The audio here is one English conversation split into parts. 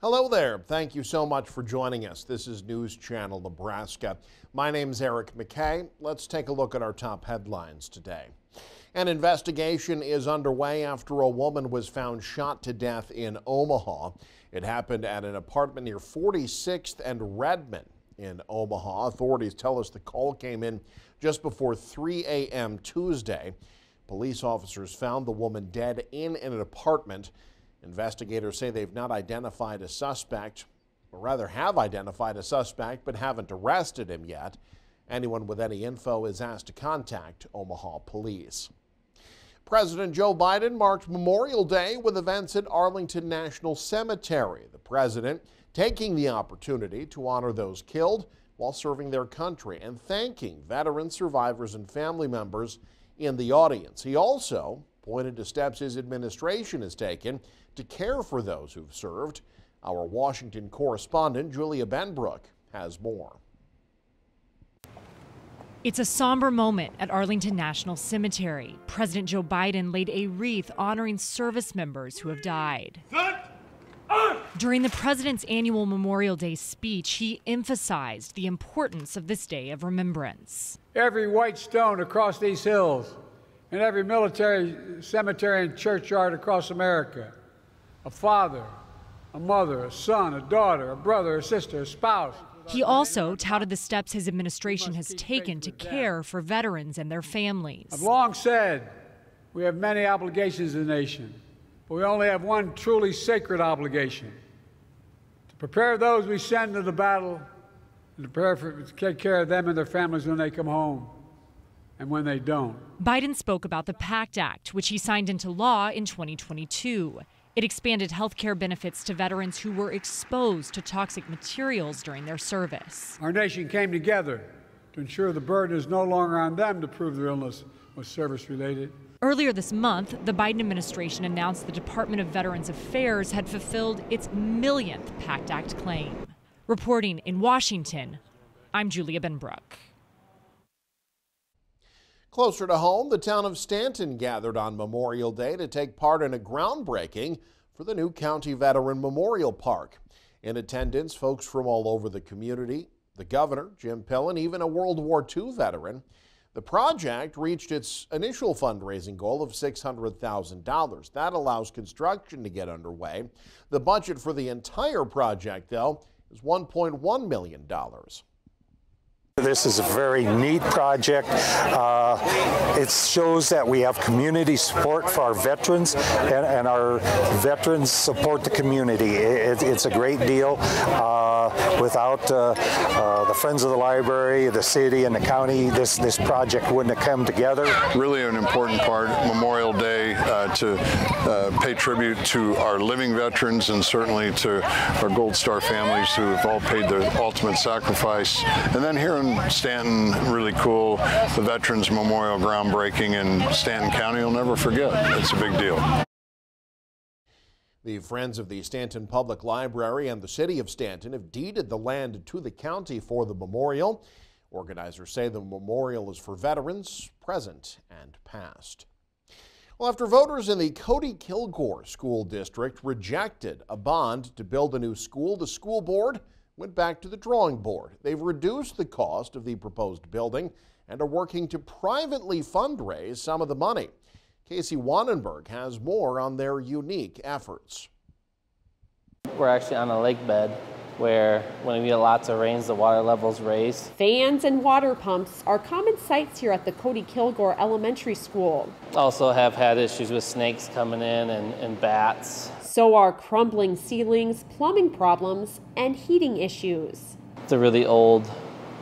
Hello there. Thank you so much for joining us. This is News Channel Nebraska. My name's Eric McKay. Let's take a look at our top headlines today. An investigation is underway after a woman was found shot to death in Omaha. It happened at an apartment near 46th and Redmond in Omaha. Authorities tell us the call came in just before 3 a.m. Tuesday. Police officers found the woman dead in an apartment. Investigators say they've not identified a suspect, or rather have identified a suspect, but haven't arrested him yet. Anyone with any info is asked to contact Omaha police. President Joe Biden marked Memorial Day with events at Arlington National Cemetery. The president taking the opportunity to honor those killed while serving their country and thanking veteran survivors and family members in the audience. He also pointed to steps his administration has taken to care for those who've served. Our Washington correspondent, Julia Benbrook, has more. It's a somber moment at Arlington National Cemetery. President Joe Biden laid a wreath honoring service members who have died. During the president's annual Memorial Day speech, he emphasized the importance of this day of remembrance. Every white stone across these hills, in every military cemetery and churchyard across America, a father, a mother, a son, a daughter, a brother, a sister, a spouse. He also touted the steps his administration has taken to care for veterans and their families. I've long said we have many obligations as a nation, but we only have one truly sacred obligation: to prepare those we send to the battle and to take care of them and their families when they come home and when they don't. Biden spoke about the PACT Act, which he signed into law in 2022. It expanded health care benefits to veterans who were exposed to toxic materials during their service. Our nation came together to ensure the burden is no longer on them to prove their illness was service-related. Earlier this month, the Biden administration announced the Department of Veterans Affairs had fulfilled its millionth PACT Act claim. Reporting in Washington, I'm Julia Benbrook. Closer to home, the town of Stanton gathered on Memorial Day to take part in a groundbreaking for the new County Veteran Memorial Park. In attendance, folks from all over the community, the governor, Jim Pillen, even a World War II veteran. The project reached its initial fundraising goal of $600,000. That allows construction to get underway. The budget for the entire project, though, is $1.1 million. This is a very neat project. It shows that we have community support for our veterans, and our veterans support the community. It's a great deal. Without the Friends of the Library, the city, and the county, this project wouldn't have come together. Really an important part, Memorial Day, to pay tribute to our living veterans and certainly to our Gold Star families who have all paid the ultimate sacrifice. And then here in Stanton, really cool, the Veterans Memorial groundbreaking in Stanton County. You'll never forget. It's a big deal. The Friends of the Stanton Public Library and the City of Stanton have deeded the land to the county for the memorial. Organizers say the memorial is for veterans, present and past. Well, after voters in the Cody Kilgore School District rejected a bond to build a new school, the school board went back to the drawing board. They've reduced the cost of the proposed building and are working to privately fundraise some of the money. Casey Wannenberg has more on their unique efforts. We're actually on a lake bed where when we get lots of rains, the water levels raise. Fans and water pumps are common sights here at the Cody Kilgore Elementary School. Also have had issues with snakes coming in and bats. So are crumbling ceilings, plumbing problems, and heating issues. It's a really old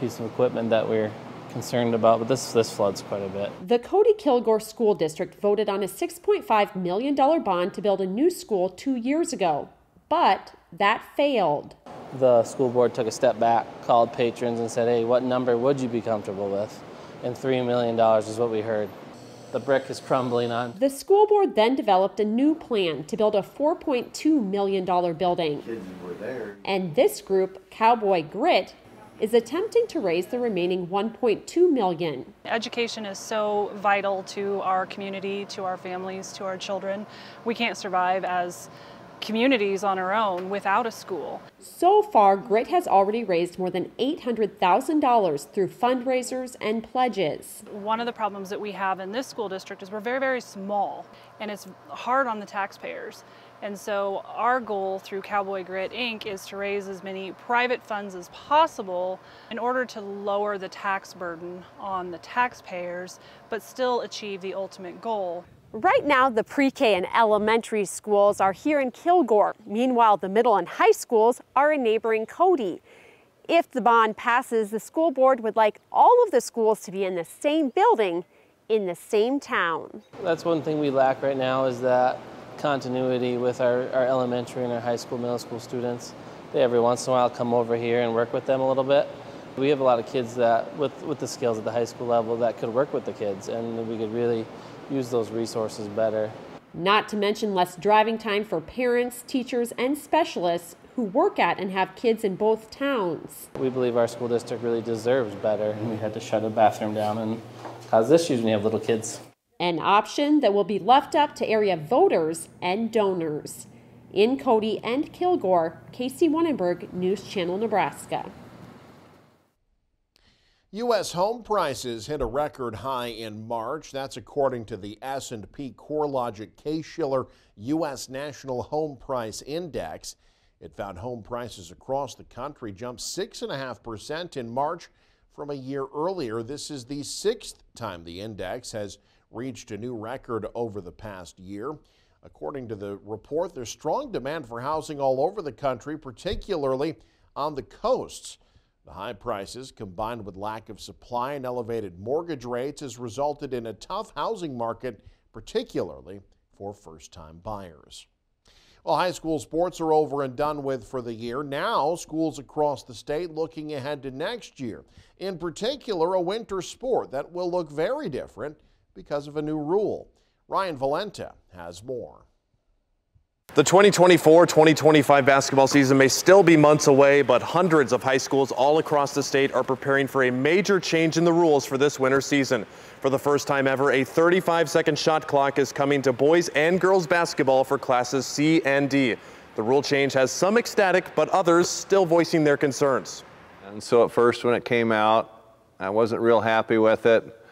piece of equipment that we're concerned about, but this floods quite a bit. The Cody Kilgore School District voted on a $6.5 million bond to build a new school 2 years ago, but that failed. The school board took a step back, called patrons and said, hey, what number would you be comfortable with? And $3 million is what we heard. The brick is crumbling on. The school board then developed a new plan to build a $4.2 million building. Kids were there. And this group, Cowboy Grit, is attempting to raise the remaining $1.2 million. Education is so vital to our community, to our families, to our children. We can't survive as communities on our own without a school. So far, Grit has already raised more than $800,000 through fundraisers and pledges. One of the problems that we have in this school district is we're very, very small, and it's hard on the taxpayers. And so our goal through Cowboy Grit Inc. is to raise as many private funds as possible in order to lower the tax burden on the taxpayers, but still achieve the ultimate goal. Right now, the pre-K and elementary schools are here in Kilgore. Meanwhile, the middle and high schools are in neighboring Cody. If the bond passes, the school board would like all of the schools to be in the same building in the same town. That's one thing we lack right now, is that continuity with our elementary and our high school, middle school students. They every once in a while come over here and work with them a little bit. We have a lot of kids that, with the skills at the high school level, that could work with the kids, and we could really use those resources better. Not to mention less driving time for parents, teachers, and specialists who work at and have kids in both towns. We believe our school district really deserves better, and we had to shut a bathroom down and cause issues when you have little kids. An option that will be left up to area voters and donors. In Cody and Kilgore, Casey Wannenberg, News Channel, Nebraska. U.S. home prices hit a record high in March. That's according to the S&P CoreLogic Case-Shiller U.S. National Home Price Index. It found home prices across the country jumped 6.5% in March from a year earlier. This is the sixth time the index has reached a new record over the past year. According to the report, there's strong demand for housing all over the country, particularly on the coasts. The high prices, combined with lack of supply and elevated mortgage rates, has resulted in a tough housing market, particularly for first-time buyers. Well, high school sports are over and done with for the year. Now, schools across the state looking ahead to next year. In particular, a winter sport that will look very different because of a new rule. Ryan Valenta has more. The 2024-2025 basketball season may still be months away, but hundreds of high schools all across the state are preparing for a major change in the rules for this winter season. For the first time ever, a 35-second shot clock is coming to boys and girls basketball for classes C and D. The rule change has some ecstatic, but others still voicing their concerns. And so at first when it came out, I wasn't real happy with it.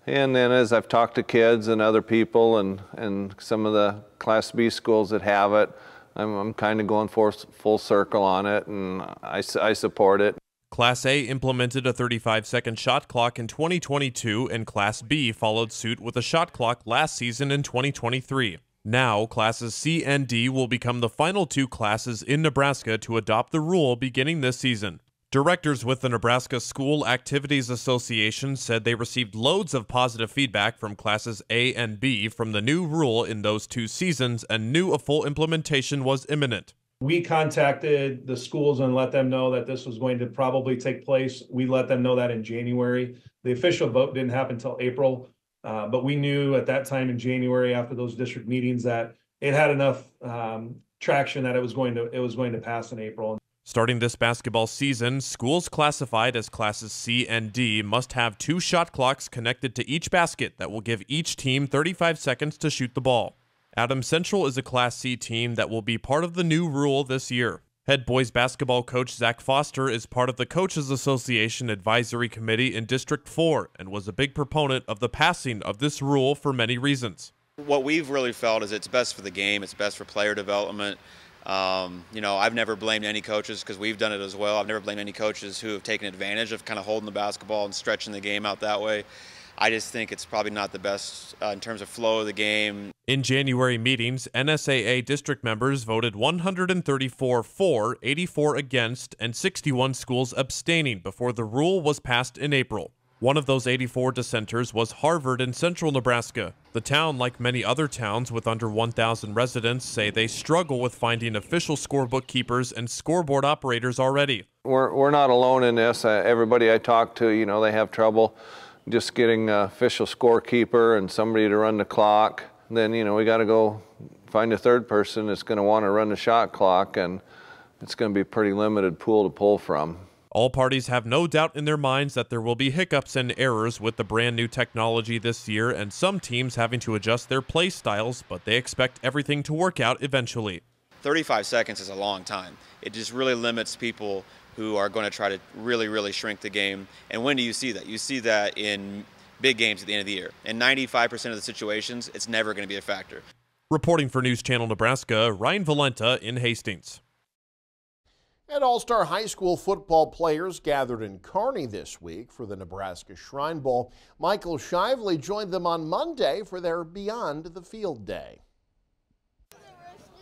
And then as I've talked to kids and other people and some of the Class B schools that have it, I'm kind of going full circle on it, and I support it. Class A implemented a 35-second shot clock in 2022, and Class B followed suit with a shot clock last season in 2023. Now, Classes C and D will become the final two classes in Nebraska to adopt the rule beginning this season. Directors with the Nebraska School Activities Association said they received loads of positive feedback from Classes A and B from the new rule in those two seasons and knew a full implementation was imminent. We contacted the schools and let them know that this was going to probably take place. We let them know that in January. The official vote didn't happen until April, but we knew at that time in January after those district meetings that it had enough traction that it was going to pass in April. Starting this basketball season, schools classified as Classes C and D must have two shot clocks connected to each basket that will give each team 35 seconds to shoot the ball. Adams Central is a Class C team that will be part of the new rule this year. Head boys basketball coach Zach Foster is part of the Coaches Association Advisory Committee in District 4 and was a big proponent of the passing of this rule for many reasons. What we've really felt is it's best for the game, it's best for player development. I've never blamed any coaches because we've done it as well. I've never blamed any coaches who have taken advantage of kind of holding the basketball and stretching the game out that way. I just think it's probably not the best in terms of flow of the game. In January meetings, NSAA district members voted 134 for, 84 against, and 61 schools abstaining before the rule was passed in April. One of those 84 dissenters was Harvard in central Nebraska. The town, like many other towns with under 1,000 residents, say they struggle with finding official scorebook keepers and scoreboard operators already. We're not alone in this. Everybody I talk to, they have trouble just getting an official scorekeeper and somebody to run the clock. Then, we got to go find a third person that's going to want to run the shot clock, and it's going to be a pretty limited pool to pull from. All parties have no doubt in their minds that there will be hiccups and errors with the brand new technology this year, and some teams having to adjust their play styles, but they expect everything to work out eventually. 35 seconds is a long time. It just really limits people who are going to try to really shrink the game. And when do you see that? You see that in big games at the end of the year. In 95% of the situations, it's never going to be a factor. Reporting for News Channel Nebraska, Ryan Valenta in Hastings. And All-Star High School football players gathered in Kearney this week for the Nebraska Shrine Bowl. Michael Shively joined them on Monday for their Beyond the Field Day.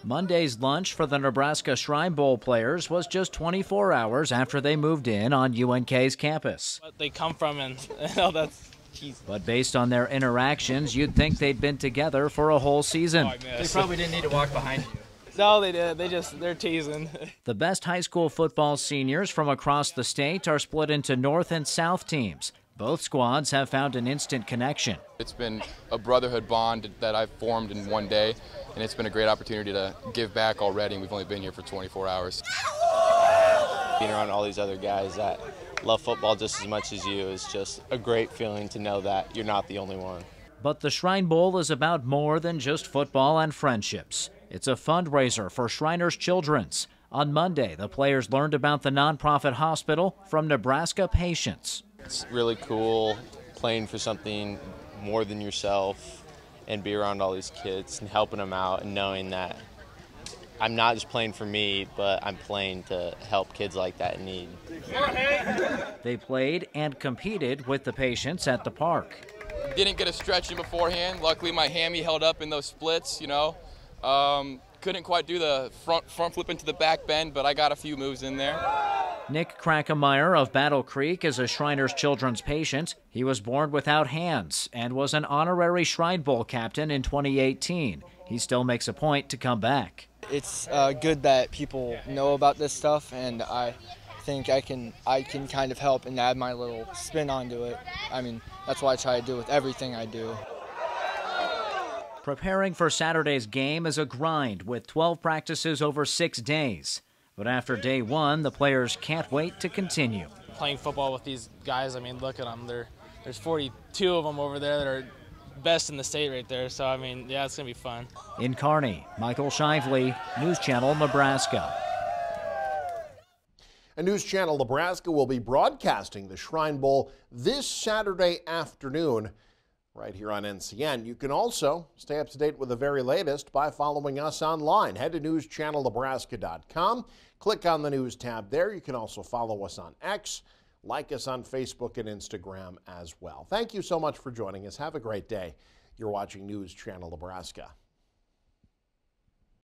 Monday's lunch for the Nebraska Shrine Bowl players was just 24 hours after they moved in on UNK's campus. What they come from, and that's cheesy. But based on their interactions, you'd think they'd been together for a whole season. They probably didn't need to walk behind you. No, they did. They're teasing. The best high school football seniors from across the state are split into North and South teams. Both squads have found an instant connection. It's been a brotherhood bond that I've formed in one day, and it's been a great opportunity to give back already, and we've only been here for 24 hours. Being around all these other guys that love football just as much as you is just a great feeling to know that you're not the only one. But the Shrine Bowl is about more than just football and friendships. It's a fundraiser for Shriners Children's. On Monday, the players learned about the nonprofit hospital from Nebraska patients. It's really cool playing for something more than yourself and be around all these kids and helping them out and knowing that I'm not just playing for me, but I'm playing to help kids like that in need. They played and competed with the patients at the park. Didn't get a stretch in beforehand. Luckily, my hammy held up in those splits, Couldn't quite do the front flip into the back bend, but I got a few moves in there. Nick Krackemeyer of Battle Creek is a Shriners Children's patient. He was born without hands and was an honorary Shrine Bowl captain in 2018. He still makes a point to come back. It's good that people know about this stuff, and I think I can kind of help and add my little spin onto it. I mean, that's what I try to do with everything I do. Preparing for Saturday's game is a grind with 12 practices over 6 days. But after day one, the players can't wait to continue. Playing football with these guys, I mean, look at them. There's 42 of them over there that are best in the state right there. So, I mean, yeah, it's going to be fun. In Kearney, Michael Shively, News Channel Nebraska. And News Channel Nebraska will be broadcasting the Shrine Bowl this Saturday afternoon right here on NCN. You can also stay up to date with the very latest by following us online. Head to newschannelnebraska.com. Click on the News tab there. You can also follow us on X, like us on Facebook and Instagram as well. Thank you so much for joining us. Have a great day. You're watching News Channel Nebraska.